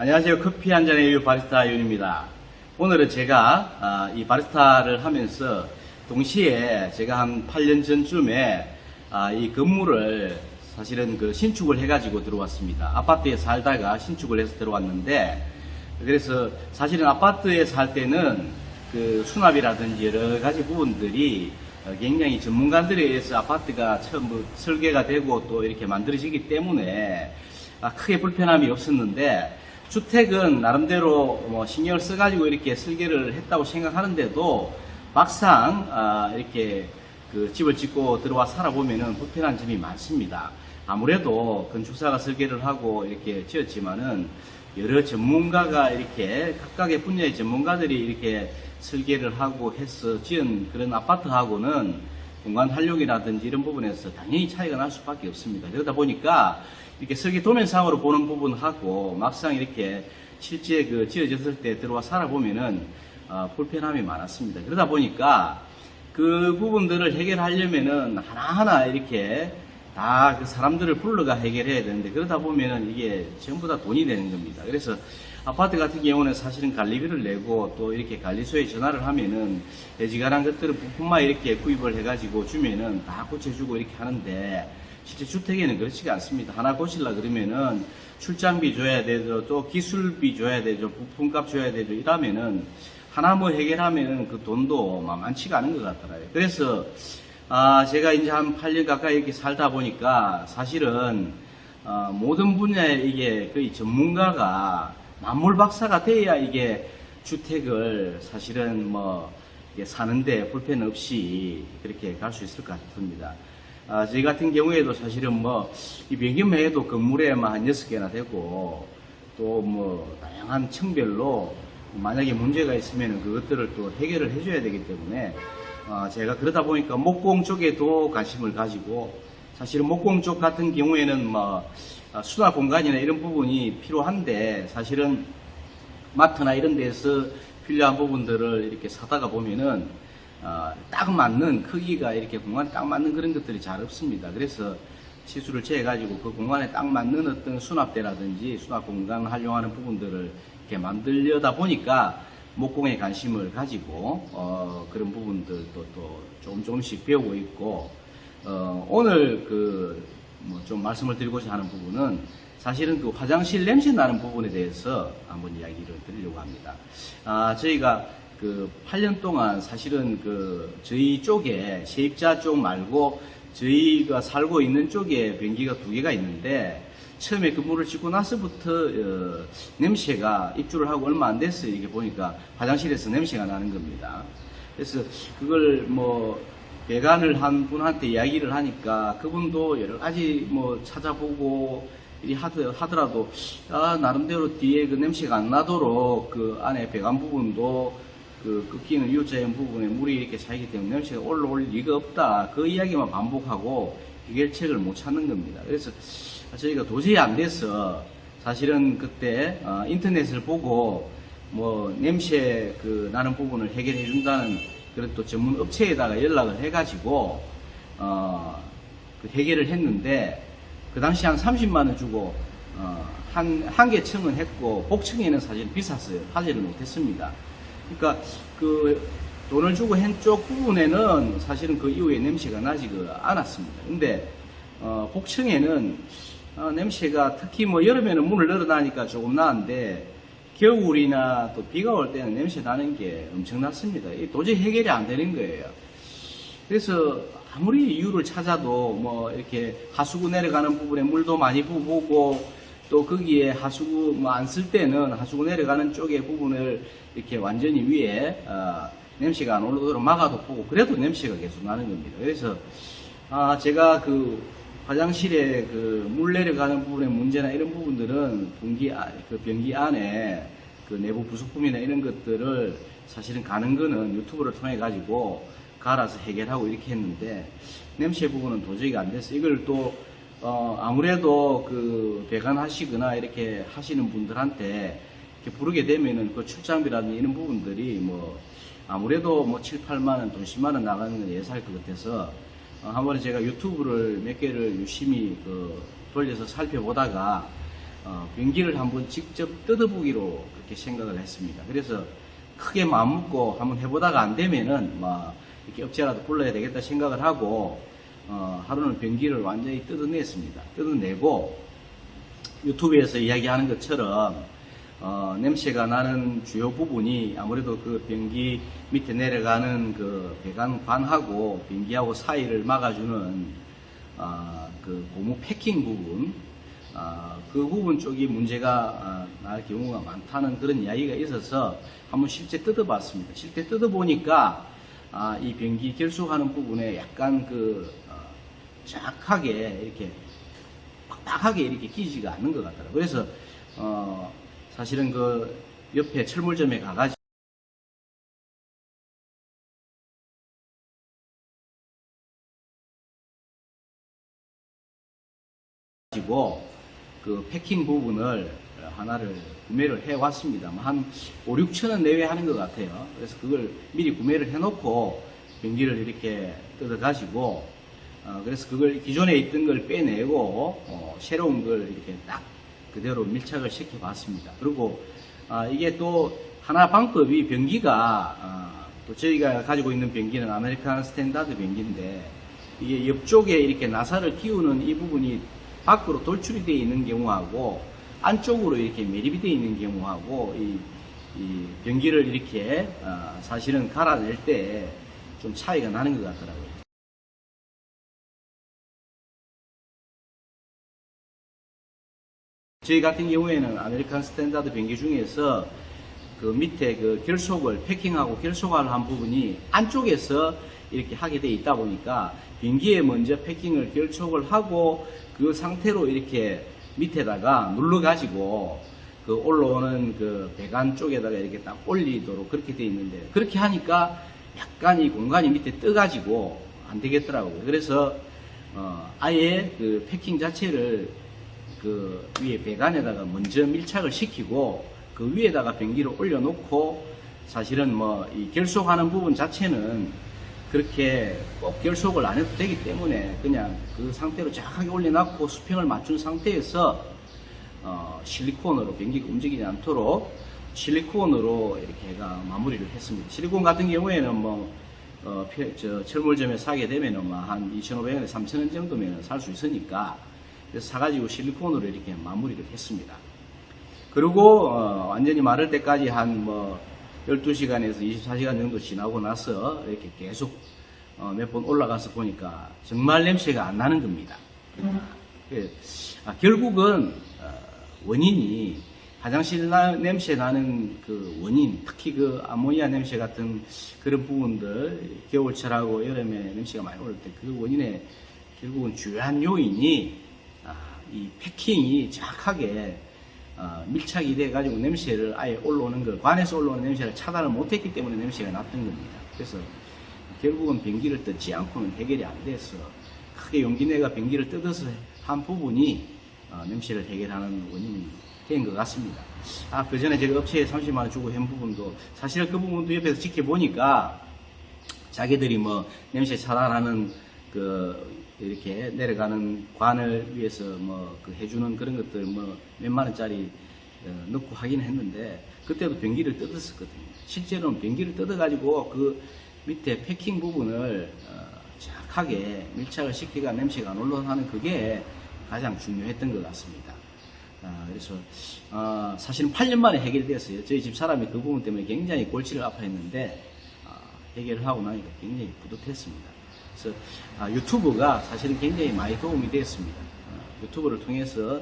안녕하세요. 커피 한 잔의 이유 바리스타 윤입니다. 오늘은 제가 이 바리스타를 하면서 동시에 제가 한 8년 전쯤에 이 건물을 사실은 신축을 해가지고 들어왔습니다. 아파트에 살다가 신축을 해서 들어왔는데, 그래서 사실은 아파트에 살 때는 그 수납이라든지 여러 가지 부분들이 굉장히 전문가들에 의해서 아파트가 처음 설계가 되고 또 이렇게 만들어지기 때문에 크게 불편함이 없었는데, 주택은 나름대로 신경을 써가지고 이렇게 설계를 했다고 생각하는데도 막상 이렇게 그 집을 짓고 들어와 살아보면은 불편한 점이 많습니다. 아무래도 건축사가 설계를 하고 이렇게 지었지만은 여러 전문가가 이렇게 각각의 분야의 전문가들이 이렇게 설계를 하고 해서 지은 그런 아파트하고는 공간 활용이라든지 이런 부분에서 당연히 차이가 날 수밖에 없습니다. 그러다 보니까 이렇게 설계 도면상으로 보는 부분하고 막상 이렇게 실제 지어졌을 때 들어와 살아보면은 불편함이 많았습니다. 그러다 보니까 그 부분들을 해결하려면은 하나하나 이렇게 다 그 사람들을 불러가 해결해야 되는데, 그러다 보면은 이게 전부 다 돈이 되는 겁니다. 그래서 아파트 같은 경우는 사실은 관리비를 내고 또 이렇게 관리소에 전화를 하면은 애지간한 것들을 부품만 이렇게 구입을 해가지고 주면은 다 고쳐주고 이렇게 하는데, 실제 주택에는 그렇지가 않습니다. 하나 고치려 그러면은 출장비 줘야 되죠, 또 기술비 줘야 되죠, 부품값 줘야 되죠. 이러면은 하나 해결하면은 그 돈도 만만치가 않은 것 같더라고요. 그래서 제가 이제 한 8년 가까이 이렇게 살다 보니까 사실은 모든 분야에 이게 거의 전문가가 만물 박사가 돼야 이게 주택을 사실은 사는데 불편 없이 그렇게 갈 수 있을 것 같습니다. 저희 같은 경우에도 사실은 이 변기만 해도 건물에 한 6개나 되고, 또 다양한 층별로 만약에 문제가 있으면 그것들을 또 해결을 해줘야 되기 때문에, 제가 그러다 보니까 목공 쪽에도 관심을 가지고, 사실은 목공 쪽 같은 경우에는 수납 공간이나 이런 부분이 필요한데, 사실은 마트나 이런 데서 필요한 부분들을 이렇게 사다가 보면은 딱 맞는 크기가 이렇게 공간에 딱 맞는 그런 것들이 잘 없습니다. 그래서 치수를 재가지고 그 공간에 딱 맞는 어떤 수납대라든지 수납 공간을 활용하는 부분들을 이렇게 만들려다 보니까 목공에 관심을 가지고 그런 부분들도 또 조금씩 배우고 있고, 오늘 좀 말씀을 드리고자 하는 부분은 사실은 화장실 냄새 나는 부분에 대해서 한번 이야기를 드리려고 합니다. 저희가 8년 동안 사실은 저희 쪽에 세입자 쪽 말고 저희가 살고 있는 쪽에 변기가 2개가 있는데, 처음에 건물을 짓고 나서부터 냄새가 입주를 하고 얼마 안 됐어요. 이렇게 보니까 화장실에서 냄새가 나는 겁니다. 그래서 그걸 배관을 한 분한테 이야기를 하니까 그분도 여러 가지 찾아보고 이 하더라도 나름대로 뒤에 그 냄새가 안 나도록 그 안에 배관 부분도 꺾이는 U자형 부분에 물이 이렇게 차이기 때문에 냄새가 올라올 리가 없다. 그 이야기만 반복하고 해결책을 못 찾는 겁니다. 그래서 저희가 도저히 안 돼서 사실은 그때 인터넷을 보고 냄새 나는 부분을 해결해 준다는 그런 또 전문 업체에다가 연락을 해가지고 해결을 했는데, 그 당시 한 30만 원 주고 한 개 층은 했고 복층에는 사실 비쌌어요. 하지를 못했습니다. 그러니까 돈을 주고 한 쪽 부분에는 사실은 그 이후에 냄새가 나지가 않았습니다. 근데 복층에는 냄새가 특히 여름에는 문을 열어놔니까 조금 나는데, 겨울이나 또 비가 올 때는 냄새 나는 게 엄청났습니다. 도저히 해결이 안 되는 거예요. 그래서 아무리 이유를 찾아도 이렇게 하수구 내려가는 부분에 물도 많이 부고, 또 거기에 하수구 안 쓸 때는 하수구 내려가는 쪽의 부분을 이렇게 완전히 위에 냄새가 안 올라오도록 막아도 보고, 그래도 냄새가 계속 나는 겁니다. 그래서 제가 화장실에 물 내려가는 부분의 문제나 이런 부분들은 변기 안에 내부 부속품이나 이런 것들을 사실은 가는 거는 유튜브를 통해 가지고 갈아서 해결하고 이렇게 했는데, 냄새 부분은 도저히 안 돼서 이걸 또 아무래도 배관하시거나 이렇게 하시는 분들한테 이렇게 부르게 되면은 출장비라든지 이런 부분들이 아무래도 7, 8만 원, 돈 10만 원 나가는 건 예사할 것 같아서 한 번에 제가 유튜브를 몇 개를 유심히 돌려서 살펴보다가 변기를 한번 직접 뜯어보기로 그렇게 생각을 했습니다. 그래서 크게 마음먹고 한번 해보다가 안 되면은 이렇게 업체라도 불러야 되겠다 생각을 하고 하루는 변기를 완전히 뜯어냈습니다. 뜯어내고 유튜브에서 이야기하는 것처럼 냄새가 나는 주요 부분이 아무래도 그 변기 밑에 내려가는 그 배관관하고 변기하고 사이를 막아주는 그 고무 패킹 부분, 그 부분 쪽이 문제가 날 경우가 많다는 그런 이야기가 있어서 한번 실제 뜯어봤습니다. 실제 뜯어보니까 이 변기 결속하는 부분에 약간 정확하게 이렇게 빡빡하게 이렇게 끼지가 않는 것 같더라고요. 그래서 사실은 그 옆에 철물점에 가가지고 그 패킹 부분을 하나를 구매를 해 왔습니다. 한 5, 6천 원 내외 하는 것 같아요. 그래서 그걸 미리 구매를 해 놓고 변기를 이렇게 뜯어 가지고 그래서 그걸 기존에 있던 걸 빼내고 새로운 걸 이렇게 딱 그대로 밀착을 시켜 봤습니다. 그리고 이게 또 하나 방법이 변기가 또 저희가 가지고 있는 변기는 아메리칸 스탠다드 변기인데 이게 옆쪽에 이렇게 나사를 끼우는 이 부분이 밖으로 돌출이 되어 있는 경우하고 안쪽으로 이렇게 매립이 되어 있는 경우하고 이 변기를 이렇게 사실은 갈아낼 때 좀 차이가 나는 것 같더라고요. 저희 같은 경우에는 아메리칸 스탠다드 변기 중에서 그 밑에 그 결속을 패킹하고 결속을 한 부분이 안쪽에서 이렇게 하게 되어 있다 보니까 변기에 먼저 패킹을 결속을 하고 그 상태로 이렇게 밑에다가 눌러 가지고 그 올라오는 그 배관 쪽에다가 이렇게 딱 올리도록 그렇게 되어 있는데 그렇게 하니까 약간 이 공간이 밑에 떠 가지고 안 되겠더라고요. 그래서 아예 그 패킹 자체를 그 위에 배관에다가 먼저 밀착을 시키고 그 위에다가 변기를 올려놓고 사실은 이 결속하는 부분 자체는 그렇게 꼭 결속을 안 해도 되기 때문에 그냥 그 상태로 정확하게 올려놓고 수평을 맞춘 상태에서 실리콘으로 변기가 움직이지 않도록 실리콘으로 이렇게 해가 마무리를 했습니다. 실리콘 같은 경우에는 철물점에 사게 되면은 한 2,500원에 3,000원 정도면 살 수 있으니까 그래서 사가지고 실리콘으로 이렇게 마무리를 했습니다. 그리고 완전히 마를 때까지 한 12시간에서 24시간 정도 지나고 나서 이렇게 계속 몇 번 올라가서 보니까 정말 냄새가 안 나는 겁니다. 결국은 원인이 화장실 냄새 나는 그 원인, 특히 그 아모니아 냄새 같은 그런 부분들 겨울철하고 여름에 냄새가 많이 올 때 그 원인의 결국은 주요한 요인이 이 패킹이 정확하게 밀착이 돼 가지고 냄새를 아예 올라오는 거, 관에서 올라오는 냄새를 차단을 못했기 때문에 냄새가 났던 겁니다. 그래서 결국은 변기를 뜯지 않고는 해결이 안 돼서 크게 용기내가 변기를 뜯어서 한 부분이 냄새를 해결하는 원인이 된 것 같습니다. 그 전에 제가 업체에 30만원 주고 한 부분도 사실 그 부분도 옆에서 지켜보니까 자기들이 냄새 차단하는 이렇게 내려가는 관을 위해서 그 해주는 그런 것들 몇만 원짜리 넣고 하긴 했는데 그때도 변기를 뜯었었거든요. 실제로는 변기를 뜯어가지고 그 밑에 패킹 부분을 정확하게 밀착을 시키가 냄새가 안 올라가는 그게 가장 중요했던 것 같습니다. 그래서 사실은 8년 만에 해결됐어요. 저희 집 사람이 그 부분 때문에 굉장히 골치를 아파했는데 해결을 하고 나니까 굉장히 뿌듯했습니다. 그래서 유튜브가 사실은 굉장히 많이 도움이 됐습니다. 유튜브를 통해서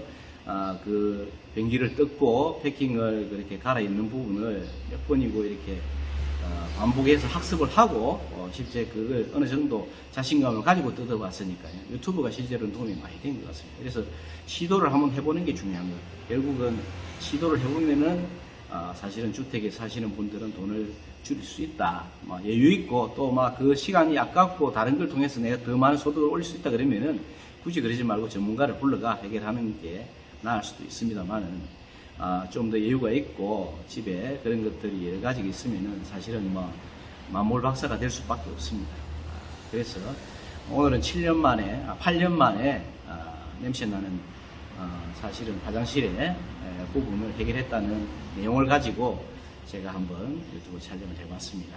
그 변기를 뜯고 패킹을 그렇게 갈아입는 부분을 몇 번이고 이렇게 반복해서 학습을 하고 실제 그걸 어느 정도 자신감을 가지고 뜯어봤으니까요. 유튜브가 실제로는 도움이 많이 된 것 같습니다. 그래서 시도를 한번 해보는 게 중요한 거예요. 결국은 시도를 해보면은 사실은 주택에 사시는 분들은 돈을 줄일 수 있다. 여유 있고 또 그 시간이 아깝고 다른 걸 통해서 내가 더 많은 소득을 올릴 수 있다 그러면은 굳이 그러지 말고 전문가를 불러가 해결하는 게 나을 수도 있습니다만은 좀 더 여유가 있고 집에 그런 것들이 여러 가지가 있으면은 사실은 만몰 박사가 될 수밖에 없습니다. 그래서 오늘은 8년 만에 냄새 나는 사실은 화장실의 부분을 해결했다는 내용을 가지고 제가 한번 유튜브 촬영을 해봤습니다.